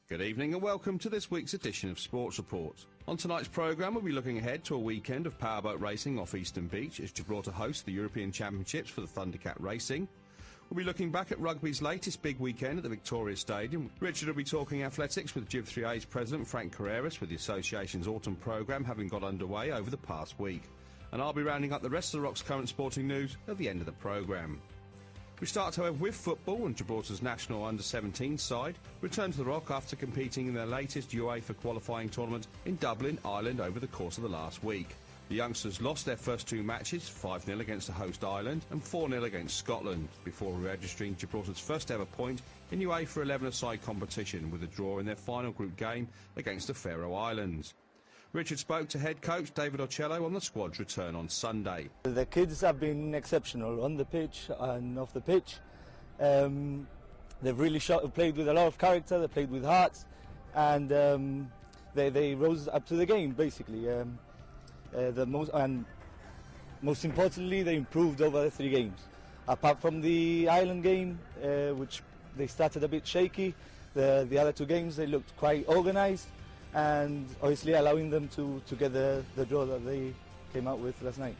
Good evening and welcome to this week's edition of Sports Report. On tonight's programme we'll be looking ahead to a weekend of powerboat racing off Eastern Beach as Gibraltar hosts the European Championships for the Thundercat Racing. We'll be looking back at rugby's latest big weekend at the Victoria Stadium. Richard will be talking athletics with GIV3A's president Frank Carreras, with the association's autumn programme having got underway over the past week. And I'll be rounding up the rest of the Rock's current sporting news at the end of the programme. We start, however, with football, and Gibraltar's national under-17 side returned to the Rock after competing in their latest UEFA qualifying tournament in Dublin, Ireland, over the course of the last week. The youngsters lost their first two matches, 5-0 against the host Ireland and 4-0 against Scotland, before registering Gibraltar's first ever point in UEFA 11-a-side competition with a draw in their final group game against the Faroe Islands. Richard spoke to head coach David Ocello on the squad's return on Sunday. The kids have been exceptional on the pitch and off the pitch. They've really played with a lot of character, they played with heart, and they rose up to the game, basically. Most importantly, they improved over the 3 games. Apart from the Ireland game, which they started a bit shaky, the other 2 games they looked quite organised, and obviously allowing them to get the draw that they came out with last night.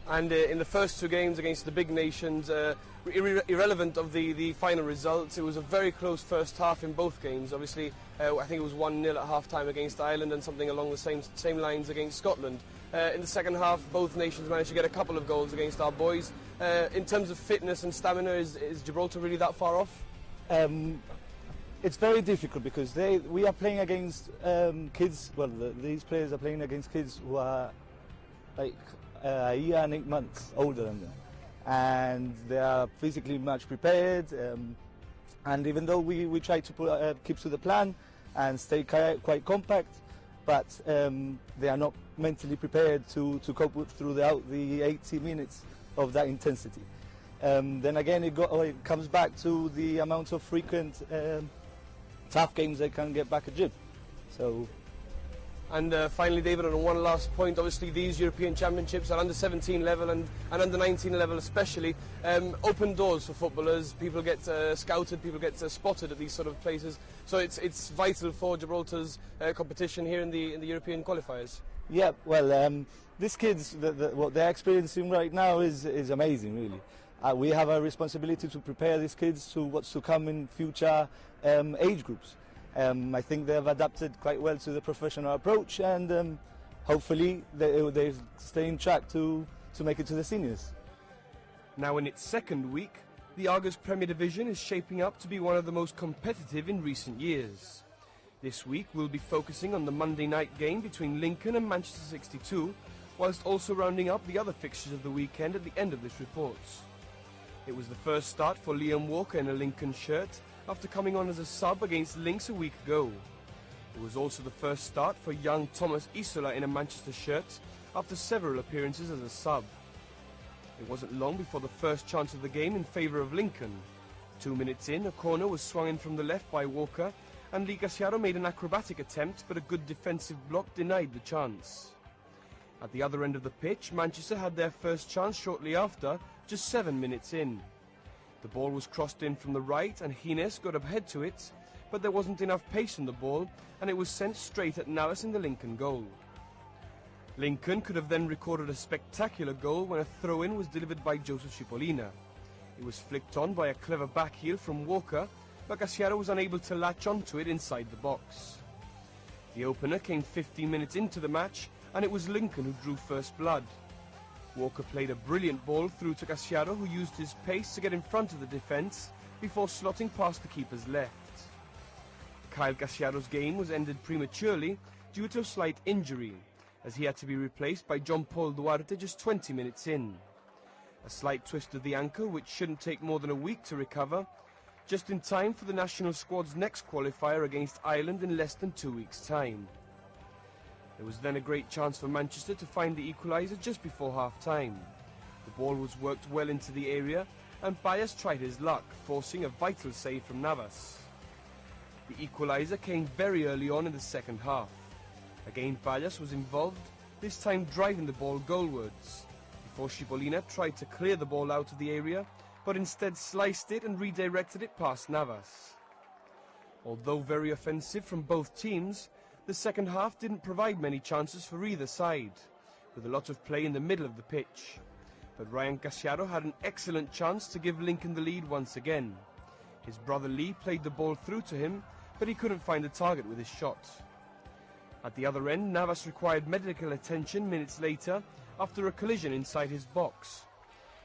And in the first 2 games against the big nations, irrelevant of the final results, it was a very close first half in both games. Obviously, I think it was 1-0 at half-time against Ireland and something along the same lines against Scotland. In the second half, both nations managed to get a couple of goals against our boys. In terms of fitness and stamina, is Gibraltar really that far off? It's very difficult because we are playing against kids. Well, these players are playing against kids who are like a year and 8 months older than them, and they are physically much prepared. And even though we try to keep to the plan and stay quite compact, but they are not mentally prepared to cope with throughout the 80 minutes of that intensity. Then again, it comes back to the amount of frequent tough games they can get back at GIV. And finally, David, on one last point, obviously these European Championships are under 17 level and under 19 level especially, open doors for footballers. People get scouted, people get spotted at these sort of places. So it's vital for Gibraltar's competition here in the European qualifiers. Yeah, well, these kids, what they're experiencing right now is amazing, really. We have a responsibility to prepare these kids to what's to come in future age groups. I think they've adapted quite well to the professional approach, and hopefully they stay in track to make it to the seniors. Now in its second week, the Argos Premier Division is shaping up to be one of the most competitive in recent years. This week we'll be focusing on the Monday night game between Lincoln and Manchester 62, whilst also rounding up the other fixtures of the weekend at the end of this report. It was the first start for Liam Walker in a Lincoln shirt after coming on as a sub against Lynx a week ago. It was also the first start for young Thomas Isola in a Manchester shirt after several appearances as a sub. It wasn't long before the first chance of the game in favour of Lincoln. 2 minutes in, a corner was swung in from the left by Walker, and Lee Gassiaro made an acrobatic attempt, but a good defensive block denied the chance. At the other end of the pitch, Manchester had their first chance shortly after, just 7 minutes in. The ball was crossed in from the right and Hines got up ahead to it, but there wasn't enough pace on the ball and it was sent straight at Navas in the Lincoln goal. Lincoln could have then recorded a spectacular goal when a throw-in was delivered by Joseph Cipollina. It was flicked on by a clever backheel from Walker, but Gassiaro was unable to latch onto it inside the box. The opener came 15 minutes into the match, and it was Lincoln who drew first blood. Walker played a brilliant ball through to Gassiaro, who used his pace to get in front of the defence before slotting past the keeper's left. Kyle Gassiaro's game was ended prematurely due to a slight injury, as he had to be replaced by John Paul Duarte just 20 minutes in. A slight twist of the ankle, which shouldn't take more than a week to recover, just in time for the national squad's next qualifier against Ireland in less than 2 weeks' time. There was then a great chance for Manchester to find the equaliser just before half-time. The ball was worked well into the area, and Bias tried his luck, forcing a vital save from Navas. The equaliser came very early on in the second half. Again, Bias was involved, this time driving the ball goalwards, before Cipollina tried to clear the ball out of the area, but instead sliced it and redirected it past Navas. Although very offensive from both teams, the second half didn't provide many chances for either side, with a lot of play in the middle of the pitch. But Ryan Casiaro had an excellent chance to give Lincoln the lead once again. His brother Lee played the ball through to him, but he couldn't find the target with his shot. At the other end, Navas required medical attention minutes later after a collision inside his box.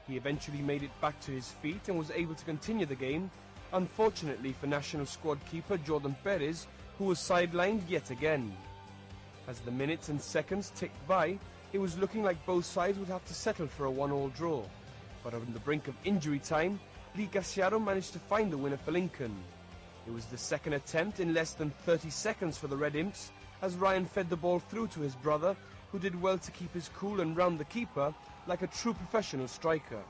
He eventually made it back to his feet and was able to continue the game, unfortunately for national squad keeper Jordan Perez, who was sidelined yet again. As the minutes and seconds ticked by, it was looking like both sides would have to settle for a 1-1 draw. But on the brink of injury time, Lee Casiaro managed to find the winner for Lincoln. It was the second attempt in less than 30 seconds for the Red Imps, as Ryan fed the ball through to his brother, who did well to keep his cool and round the keeper like a true professional striker.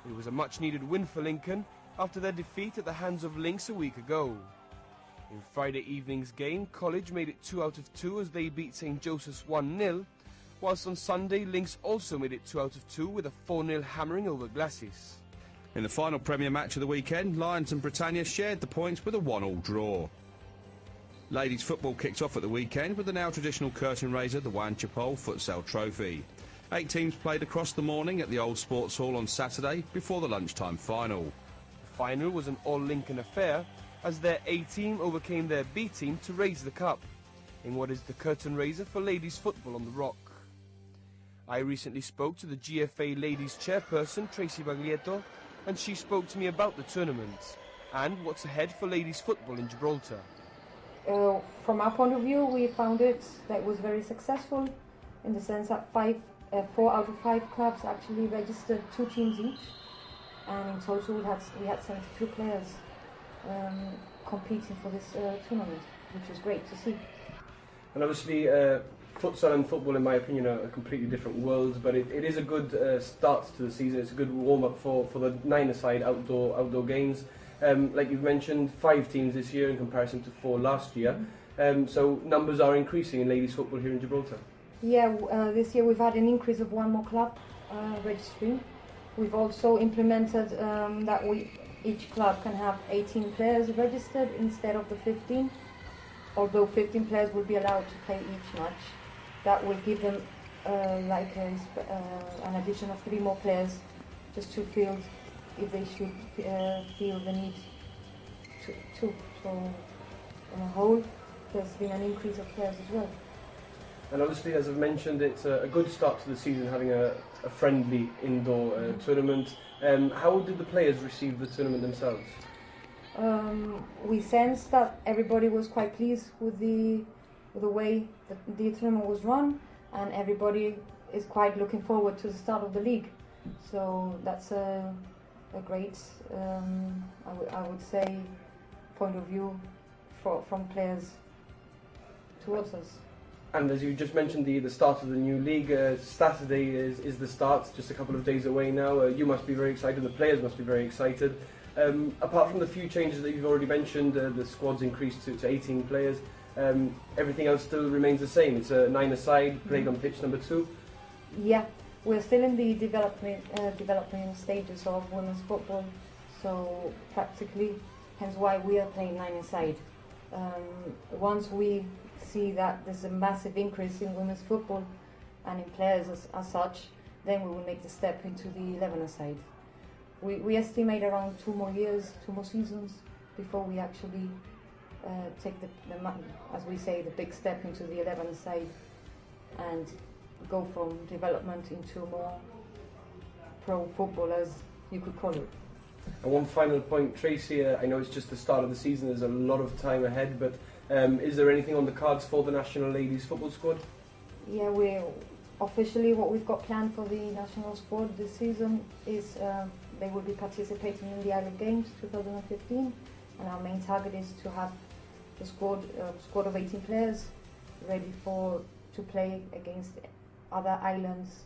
It was a much-needed win for Lincoln after their defeat at the hands of Lynx a week ago. In Friday evening's game, College made it 2 out of 2 as they beat St. Joseph's 1-0, whilst on Sunday, Lynx also made it 2 out of 2 with a 4-0 hammering over Glacis. In the final Premier match of the weekend, Lions and Britannia shared the points with a 1-1 draw. Ladies football kicked off at the weekend with the now traditional curtain raiser, the Wan Chapol Futsal Trophy. 8 teams played across the morning at the Old Sports Hall on Saturday before the lunchtime final. The final was an all-Lincoln affair as their A team overcame their B team to raise the cup in what is the curtain raiser for ladies football on the Rock. I recently spoke to the GFA ladies chairperson Tracy Baglietto, and she spoke to me about the tournament and what's ahead for ladies football in Gibraltar. From our point of view, we found it that was very successful in the sense that 4 out of 5 clubs actually registered 2 teams each, and in total we had 72 players competing for this tournament, which was great to see. And obviously futsal and football, in my opinion, are completely different worlds, but it is a good start to the season. It's a good warm-up for the 9-a-side outdoor games. Like you've mentioned, 5 teams this year in comparison to 4 last year. So numbers are increasing in ladies football here in Gibraltar. Yeah, this year we've had an increase of 1 more club registering. We've also implemented that each club can have 18 players registered instead of the 15. Although 15 players will be allowed to play each match. That will give them an addition of 3 more players just to feel if they should feel the need to. So on a whole, there's been an increase of players as well. And obviously, as I've mentioned, it's a good start to the season, having a friendly indoor tournament. How did the players receive the tournament themselves? We sensed that everybody was quite pleased with the way that the tournament was run, and everybody is quite looking forward to the start of the league. So that's a great, I would say, point of view from players towards us. And as you just mentioned, the start of the new league, Saturday is the start, just a couple of days away now. You must be very excited, the players must be very excited. Apart from the few changes that you've already mentioned, the squad's increased to 18 players, everything else still remains the same. It's a 9-a-side, played on pitch number 2. Yeah, we're still in the development stages of women's football, so practically, hence why we are playing 9-a-side. Once we see that there's a massive increase in women's football and in players as such, then we will make the step into the 11-a-side. We estimate around 2 more years, 2 more seasons before we actually take as we say, the big step into the 11-a-side and go from development into more pro football, as you could call it. And one final point, Tracy, I know it's just the start of the season, there's a lot of time ahead, but is there anything on the cards for the national ladies football squad? Yeah, officially what we've got planned for the national squad this season is they will be participating in the Island Games 2015, and our main target is to have the squad of 18 players ready to play against other islands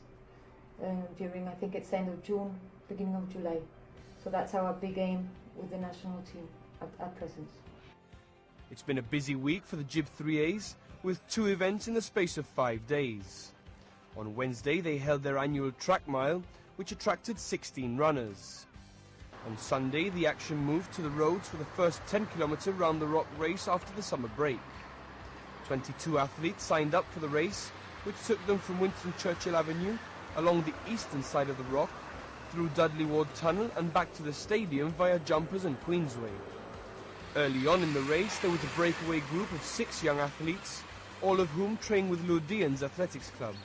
during, I think it's end of June, beginning of July. So that's our big aim with the national team at present. It's been a busy week for the GIB 3As, with 2 events in the space of 5 days. On Wednesday they held their annual track mile, which attracted 16 runners. On Sunday, the action moved to the roads for the first 10-kilometre round the Rock race after the summer break. 22 athletes signed up for the race, which took them from Winston Churchill Avenue, along the eastern side of the Rock, through Dudley Ward Tunnel and back to the stadium via Jumpers and Queensway. Early on in the race, there was a breakaway group of 6 young athletes, all of whom train with Lourdians Athletics Club.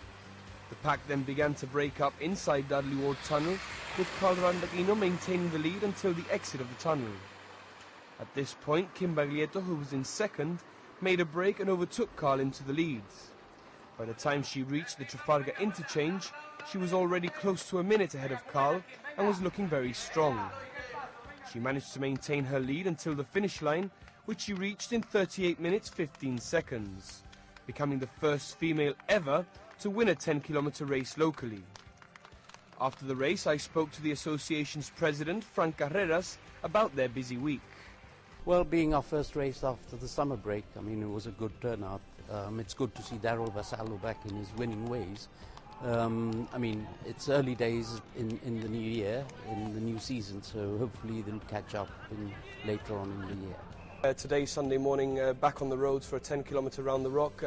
The pack then began to break up inside Dudley Ward Tunnel, with Carl Randaghino maintaining the lead until the exit of the tunnel. At this point, Kim Baglietto, who was in second, made a break and overtook Carl into the leads. By the time she reached the Trafalgar interchange, she was already close to a minute ahead of Carl and was looking very strong. She managed to maintain her lead until the finish line, which she reached in 38 minutes 15 seconds, becoming the first female ever to win a 10-kilometre race locally. After the race, I spoke to the association's president, Frank Carreras, about their busy week. Well, being our first race after the summer break, I mean, it was a good turnout. It's good to see Daryl Vassallo back in his winning ways. I mean, it's early days in the new year, in the new season, so hopefully they'll catch up later on in the year. Today, Sunday morning, back on the roads for a 10-kilometre round the Rock,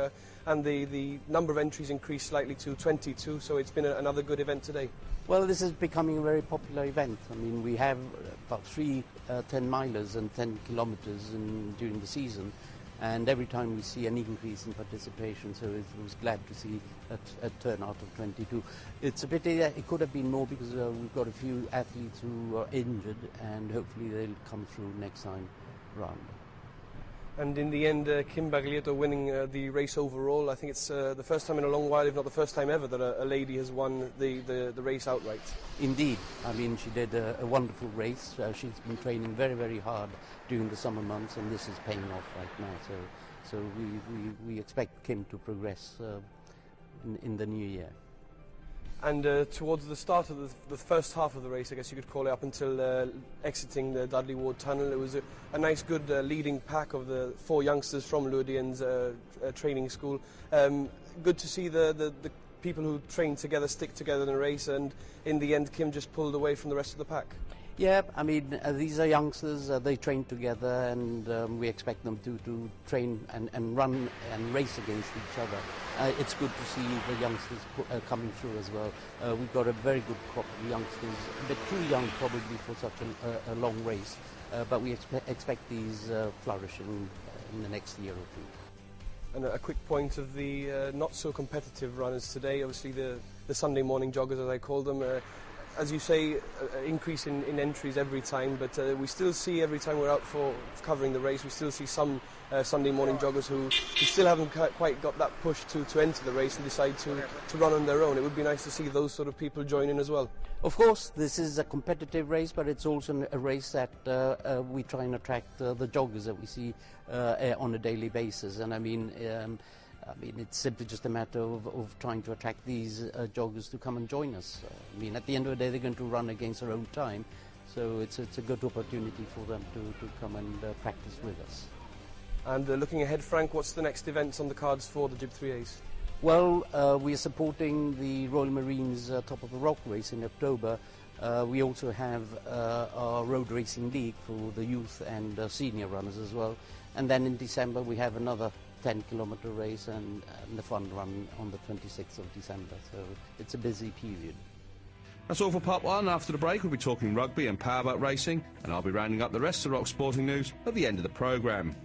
and the number of entries increased slightly to 22, so it's been another good event today. Well, this is becoming a very popular event. I mean, we have about 3 10-milers and 10 kilometres during the season, and every time we see an increase in participation, so it was glad to see a turnout of 22. It's a pity that it could have been more because we've got a few athletes who are injured, and hopefully they'll come through next time round. And in the end, Kim Baglietto winning the race overall. I think it's the first time in a long while, if not the first time ever, that a lady has won the race outright. Indeed. I mean, she did a wonderful race. She's been training very, very hard during the summer months, and this is paying off right now. So we expect Kim to progress in the new year. And towards the start of the first half of the race, I guess you could call it, up until exiting the Dudley Ward Tunnel, it was a nice, good leading pack of the 4 youngsters from Lourdians training school. Good to see the people who train together stick together in a race, and in the end, Kim just pulled away from the rest of the pack. Yeah, I mean, these are youngsters, they train together, and we expect them to train and run and race against each other. It's good to see the youngsters coming through as well. We've got a very good crop of youngsters, a bit too young probably for such a long race, but we expect these flourishing in the next year or two. And a quick point of the not-so-competitive runners today, obviously the Sunday morning joggers, as I call them. As you say, increase in entries every time, but we still see every time we're out for covering the race, we still see some Sunday morning joggers who still haven't quite got that push to enter the race and decide to run on their own. It would be nice to see those sort of people join in as well. Of course, this is a competitive race, but it's also a race that we try and attract the joggers that we see on a daily basis. And I mean, it's simply just a matter of trying to attract these joggers to come and join us. I mean, at the end of the day, they're going to run against their own time, so it's a good opportunity for them to come and practice with us. And looking ahead, Frank, what's the next events on the cards for the GIB3As? Well, we are supporting the Royal Marines Top of the Rock race in October. We also have our road racing league for the youth and senior runners as well. And then in December we have another 10-kilometre race and the fun run on the 26th of December. So it's a busy period. That's all for part 1. After the break, we'll be talking rugby and powerboat racing, and I'll be rounding up the rest of the Rock sporting news at the end of the programme.